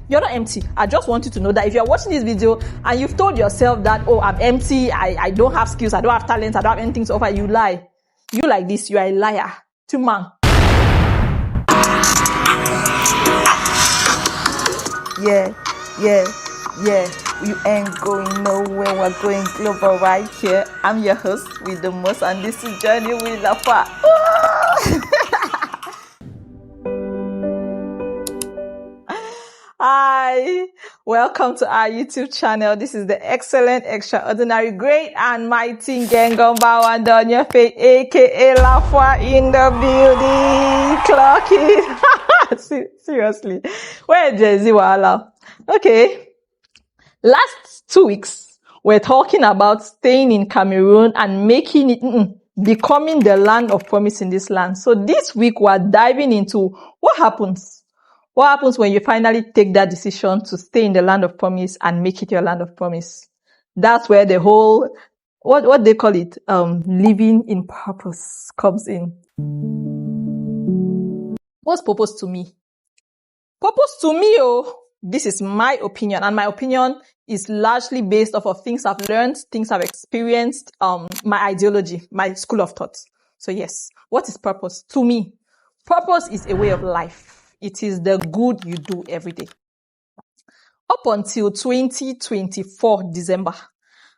You're not empty. I just want you to know that if you're watching this video and you've told yourself that, oh, I'm empty, I don't have skills, I don't have talent, I don't have anything to offer, you lie. You like this, you are a liar. To man. Yeah. You ain't going nowhere. We're going global right here. I'm your host with the most, and this is Journey with Lafa. Hi, welcome to our YouTube channel. This is the excellent, extraordinary, great, and mighty Ngengomba Wandonya Faith, aka Lafa, in the building. Clock it. Seriously, where Jay-Z Wala? Okay. Last 2 weeks, we're talking about staying in Cameroon and making it, becoming the land of promise in this land. So this week, we're diving into what happens. What happens when you finally take that decision to stay in the land of promise and make it your land of promise? That's where the whole, what they call it, living in purpose comes in. What's purpose to me? Purpose to me, this is my opinion, and my opinion is largely based off of things I've learned, things I've experienced, my ideology, my school of thought. So yes, what is purpose? To me, purpose is a way of life. It is the good you do every day. Up until 2024 December,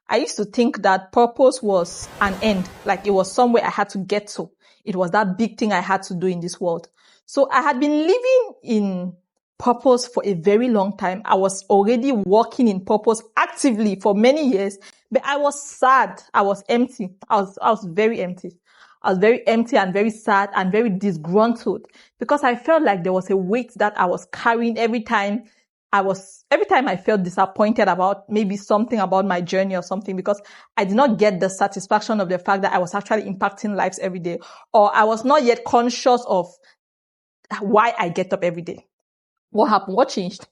I used to think that purpose was an end, like it was somewhere I had to get to. It was that big thing I had to do in this world. So I had been living in purpose for a very long time. I was already working in purpose actively for many years, but I was sad. I was empty. I was very empty. I was very empty and very sad and very disgruntled because I felt like there was a weight that I was carrying every time I felt disappointed about maybe something about my journey or something, because I did not get the satisfaction of the fact that I was actually impacting lives every day, or I was not yet conscious of why I get up every day. What happened? What changed?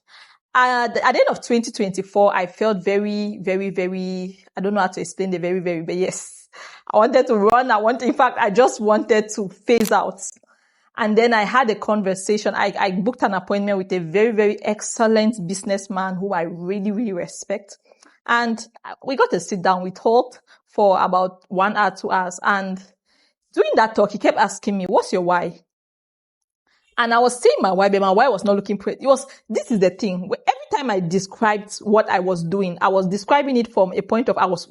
At the end of 2024, I felt very, very, very, I don't know how to explain the very, very, but yes, I wanted to run. In fact, I just wanted to phase out. And then I had a conversation. I booked an appointment with a very, very excellent businessman who I really, really respect. And we got to sit down. We talked for about 1 hour, 2 hours. And during that talk, he kept asking me, what's your why? And I was saying my why, but my why was not looking pretty. This is the thing. Every time I described what I was doing, I was describing it from a point of I was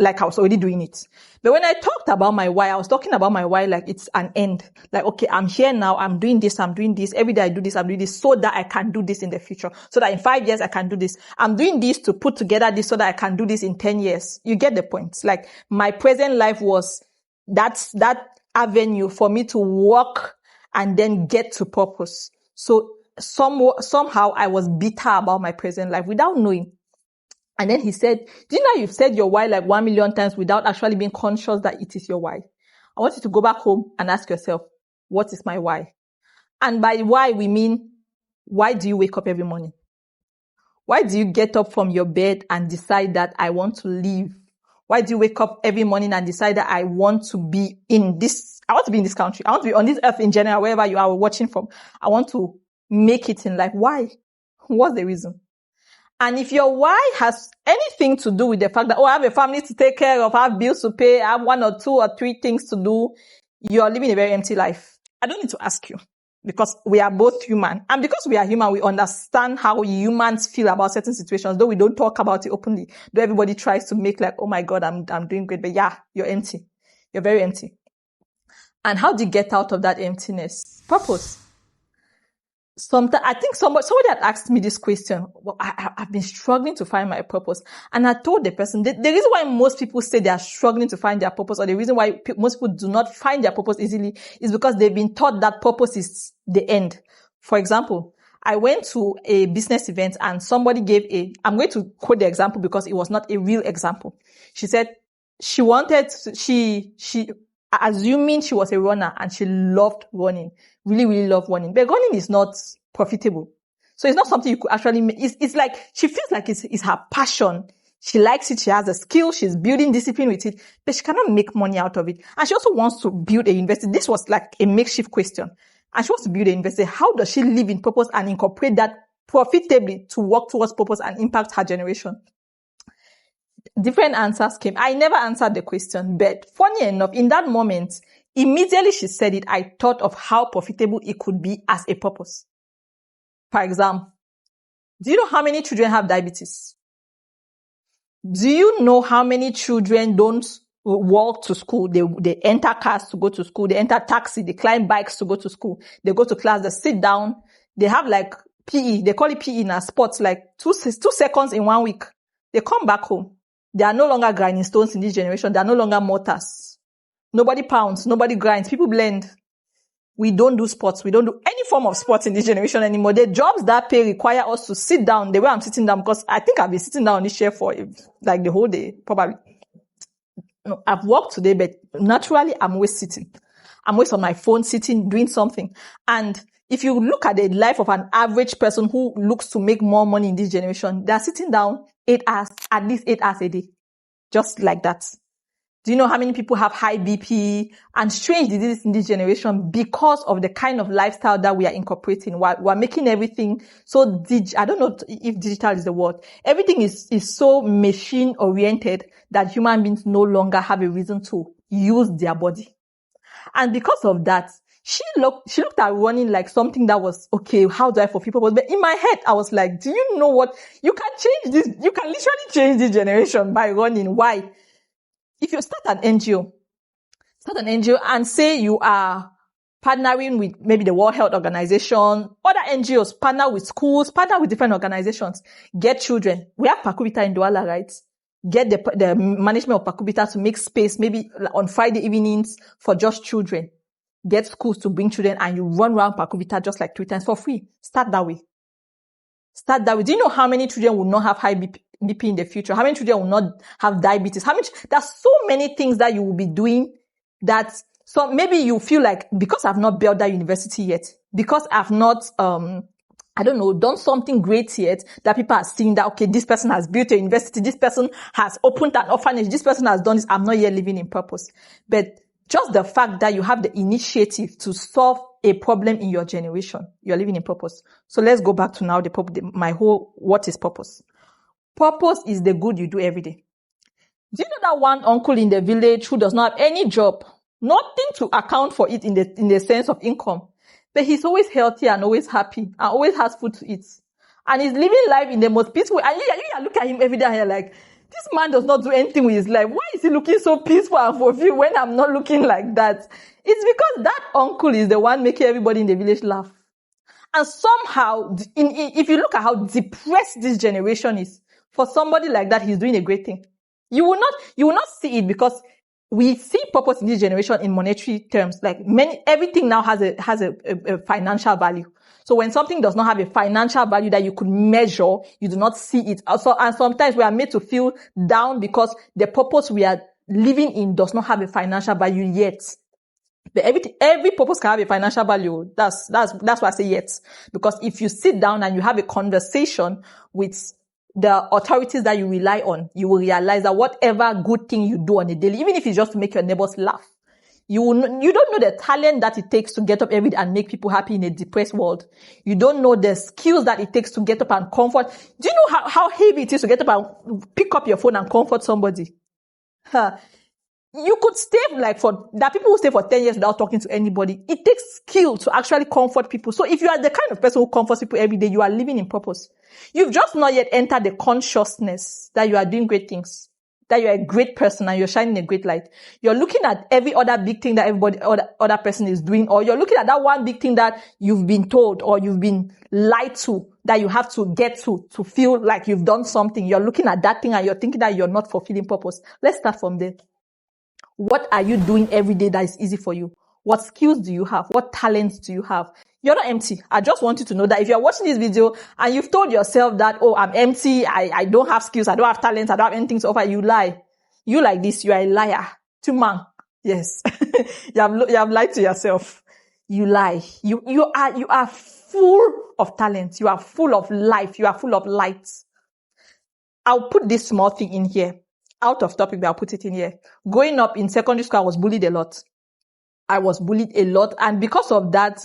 already doing it. But when I talked about my why, I was talking about my why like it's an end. Like, okay, I'm here now, I'm doing this. Every day I do this, I'm doing this so that I can do this in the future. So that in 5 years I can do this. I'm doing this to put together this so that I can do this in 10 years. You get the point. Like, my present life was that avenue for me to walk and then get to purpose. So somehow I was bitter about my present life without knowing. And then he said, do you know you've said your why like 1 million times without actually being conscious that it is your why? I want you to go back home and ask yourself, what is my why? And by why, we mean, why do you wake up every morning? Why do you get up from your bed and decide that I want to live? Why do you wake up every morning and decide that I want to be in this country. I want to be on this earth in general, wherever you are watching from. I want to make it in life. Why? What's the reason? And if your why has anything to do with the fact that, I have a family to take care of, I have bills to pay, I have 1 or 2 or 3 things to do, you're living a very empty life. I don't need to ask you, because we are both human. And because we are human, we understand how humans feel about certain situations, though we don't talk about it openly. Though everybody tries to make like, oh my God, I'm doing great. But yeah, you're empty. You're very empty. And how do you get out of that emptiness? Purpose. Sometimes I think somebody had asked me this question. Well, I've been struggling to find my purpose. And I told the person, the reason why most people say they are struggling to find their purpose, or the reason why most people do not find their purpose easily, is because they've been taught that purpose is the end. For example, I went to a business event and somebody I'm going to quote the example because it was not a real example. She said assuming she was a runner and she loved running, really, really loved running. But running is not profitable. So it's not something you could actually make. It's like, she feels like it's her passion. She likes it. She has a skill. She's building discipline with it, but she cannot make money out of it. And she also wants to build a university. This was like a makeshift question. And she wants to build a university. How does she live in purpose and incorporate that profitably to work towards purpose and impact her generation? Different answers came. I never answered the question, but funny enough, in that moment, immediately she said it, I thought of how profitable it could be as a purpose. For example, do you know how many children have diabetes? Do you know how many children don't walk to school? They enter cars to go to school. They enter taxi. They climb bikes to go to school. They go to class. They sit down. They have like PE. They call it PE in sports, like 2 seconds in 1 week. They come back home. They are no longer grinding stones in this generation. They are no longer mortars. Nobody pounds. Nobody grinds. People blend. We don't do sports. We don't do any form of sports in this generation anymore. The jobs that pay require us to sit down the way I'm sitting down, because I think I've been sitting down on this chair for like the whole day, probably. No, I've worked today, but naturally I'm always sitting. I'm always on my phone sitting, doing something. And if you look at the life of an average person who looks to make more money in this generation, they're sitting down 8 hours, at least 8 hours a day. Just like that. Do you know how many people have high BP and strange diseases in this generation because of the kind of lifestyle that we are incorporating? We're making everything so I don't know if digital is the word. Everything is so machine oriented that human beings no longer have a reason to use their body. And because of that, she looked at running like something that was, okay, how do I fulfill purpose? But in my head, I was like, do you know what? You can change this. You can literally change this generation by running. Why? If you start an NGO and say you are partnering with maybe the World Health Organization, other NGOs, partner with schools, partner with different organizations, get children. We have Pakubita in Douala, right? Get the management of Pakubita to make space maybe on Friday evenings for just children. Get schools to bring children and you run around Pakubita just like 3 times for free. Start that way. Do you know how many children will not have high BP in the future? How many children will not have diabetes? There's so many things that you will be doing that, so maybe you feel like, because I've not built that university yet, because I've not, done something great yet, that people are seeing that, okay, this person has built a university, this person has opened an orphanage, this person has done this, I'm not yet living in purpose. But just the fact that you have the initiative to solve a problem in your generation, you're living in purpose. So let's go back to now what is purpose? Purpose is the good you do every day. Do you know that one uncle in the village who does not have any job, nothing to account for it in the sense of income, but he's always healthy and always happy and always has food to eat, and he's living life in the most peaceful. And you look at him every day and you're like, this man does not do anything with his life. Why is he looking so peaceful and fulfilled when I'm not looking like that? It's because that uncle is the one making everybody in the village laugh. And somehow, if you look at how depressed this generation is, for somebody like that, he's doing a great thing. You will not see it, because we see purpose in this generation in monetary terms. Like everything now has a financial value. So when something does not have a financial value that you could measure, you do not see it. Also, and sometimes we are made to feel down because the purpose we are living in does not have a financial value yet. But every purpose can have a financial value. That's why I say yet. Because if you sit down and you have a conversation with the authorities that you rely on, you will realize that whatever good thing you do on a daily, even if it's just to make your neighbors laugh, you don't know the talent that it takes to get up every day and make people happy in a depressed world. You don't know the skills that it takes to get up and comfort. Do you know how heavy it is to get up and pick up your phone and comfort somebody? You could stay there are people who stay for 10 years without talking to anybody. It takes skill to actually comfort people. So if you are the kind of person who comforts people every day, you are living in purpose. You've just not yet entered the consciousness that you are doing great things, that you're a great person and you're shining a great light. You're looking at every other big thing that other person is doing, or you're looking at that one big thing that you've been told or you've been lied to that you have to get to feel like you've done something. You're looking at that thing and you're thinking that you're not fulfilling purpose. Let's start from there. What are you doing every day that is easy for you? What skills do you have? What talents do you have? You're not empty. I just want you to know that if you're watching this video and you've told yourself that, oh, I'm empty, I don't have skills, I don't have talents, I don't have anything to offer, you lie. You like this, you are a liar. To man. Yes. you have lied to yourself. You lie. You are full of talent. You are full of life. You are full of light. I'll put this small thing in here. Out of topic, but I'll put it in here. Growing up in secondary school, I was bullied a lot. And because of that,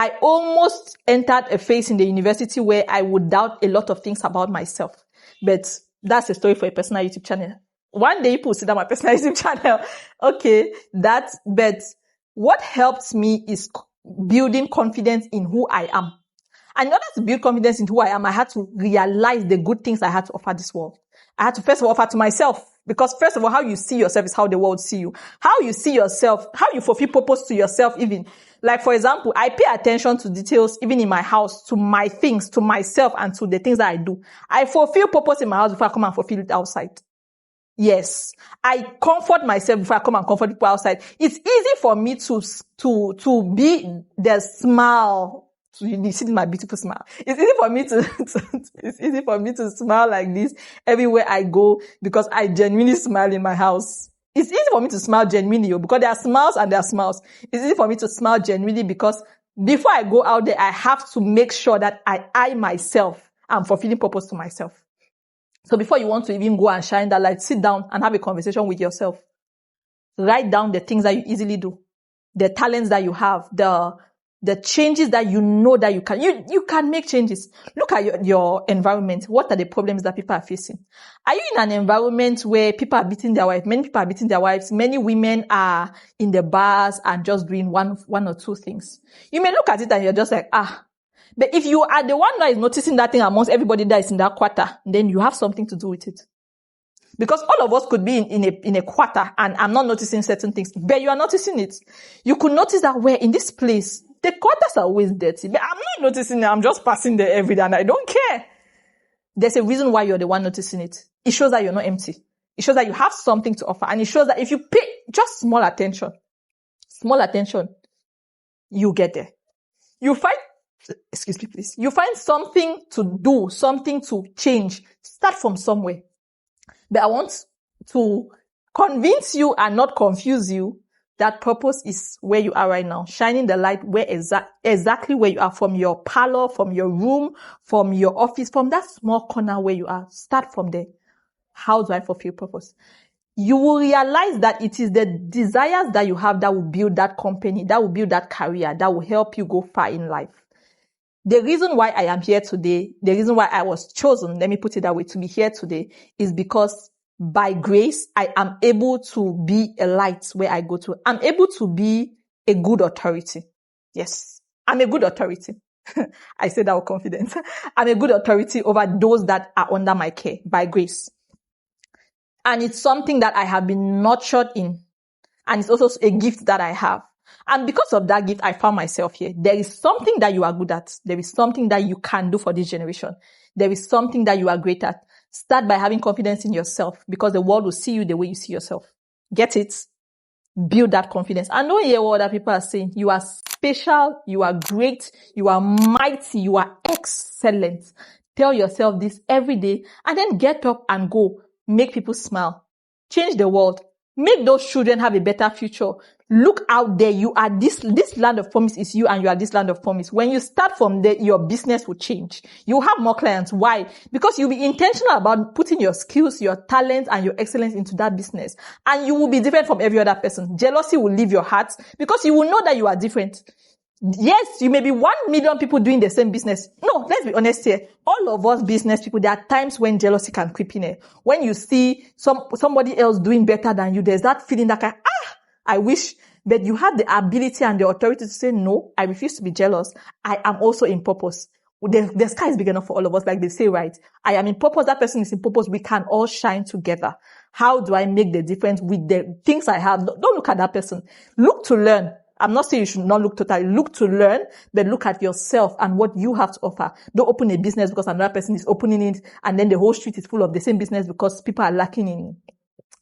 I almost entered a phase in the university where I would doubt a lot of things about myself. But that's a story for a personal YouTube channel. One day people will sit down my personal YouTube channel. Okay, but what helped me is building confidence in who I am. And in order to build confidence in who I am, I had to realize the good things I had to offer this world. I had to first of all offer to myself. Because first of all, how you see yourself is how the world see you. How you see yourself, how you fulfill purpose to yourself even. Like for example, I pay attention to details even in my house, to my things, to myself and to the things that I do. I fulfill purpose in my house before I come and fulfill it outside. Yes. I comfort myself before I come and comfort people outside. It's easy for me to be the smile. You see my beautiful smile. It's easy for me to smile like this everywhere I go because I genuinely smile in my house. It's easy for me to smile genuinely because there are smiles and there are smiles. It's easy for me to smile genuinely because before I go out there, I have to make sure that I myself am fulfilling purpose to myself. So before you want to even go and shine that light, sit down and have a conversation with yourself. Write down the things that you easily do, the talents that you have, the changes that you know that you can. You can make changes. Look at your environment. What are the problems that people are facing? Are you in an environment where people are beating their wives? Many people are beating their wives. Many women are in the bars and just doing one or two things. You may look at it and you're just like, But if you are the one that is noticing that thing amongst everybody that is in that quarter, then you have something to do with it. Because all of us could be in a quarter and I'm not noticing certain things, but you are noticing it. You could notice that we're in this place. The quarters are always dirty, but I'm not noticing it. I'm just passing there every day and I don't care. There's a reason why you're the one noticing it. It shows that you're not empty. It shows that you have something to offer. And it shows that if you pay just small attention, you get there. You find something to do, something to change. Start from somewhere. But I want to convince you and not confuse you that purpose is where you are right now, shining the light where exactly where you are, from your parlor, from your room, from your office, from that small corner where you are. Start from there. How do I fulfill purpose? You will realize that it is the desires that you have that will build that company, that will build that career, that will help you go far in life. The reason why I am here today, the reason why I was chosen, let me put it that way, to be here today is because by grace, I am able to be a light where I go to. I'm able to be a good authority. Yes, I'm a good authority. I say that with confidence. I'm a good authority over those that are under my care by grace. And it's something that I have been nurtured in. And it's also a gift that I have. And because of that gift, I found myself here. There is something that you are good at. There is something that you can do for this generation. There is something that you are great at. Start by having confidence in yourself because the world will see you the way you see yourself. Get it? Build that confidence. And don't hear what other people are saying. You are special. You are great. You are mighty. You are excellent. Tell yourself this every day and then get up and go. Make people smile. Change the world. Make those children have a better future. Look out there. You are this land of promise is you and you are this land of promise. When you start from there, your business will change. You have more clients. Why? Because you'll be intentional about putting your skills, your talents and your excellence into that business. And you will be different from every other person. Jealousy will leave your heart because you will know that you are different. Yes, you may be 1 million people doing the same business. No, let's be honest here. All of us business people, there are times when jealousy can creep in here. When you see somebody else doing better than you, there's that feeling that I wish, but you have the ability and the authority to say, no, I refuse to be jealous. I am also in purpose. The sky is big enough for all of us, like they say, right? I am in purpose. That person is in purpose. We can all shine together. How do I make the difference with the things I have? Don't look at that person. Look to learn. I'm not saying you should not look totally. Look to learn, but look at yourself and what you have to offer. Don't open a business because another person is opening it and then the whole street is full of the same business because people are lacking in,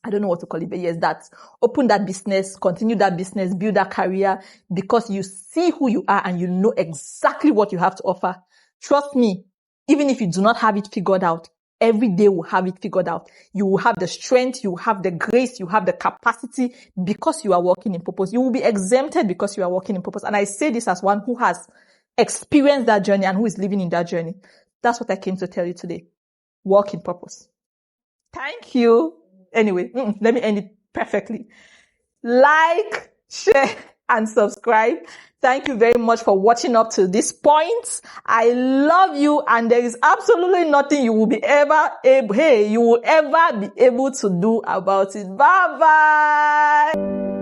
I don't know what to call it, but yes, that's open that business, continue that business, build that career because you see who you are and you know exactly what you have to offer. Trust me, even if you do not have it figured out, every day will have it figured out. You will have the strength, you will have the grace, you have the capacity because you are walking in purpose. You will be exempted because you are walking in purpose. And I say this as one who has experienced that journey and who is living in that journey. That's what I came to tell you today. Walk in purpose. Thank you. Anyway, let me end it perfectly. Like, share, and subscribe. Thank you very much for watching up to this point. I love you, and there is absolutely nothing you will be ever be able to do about it. Bye bye.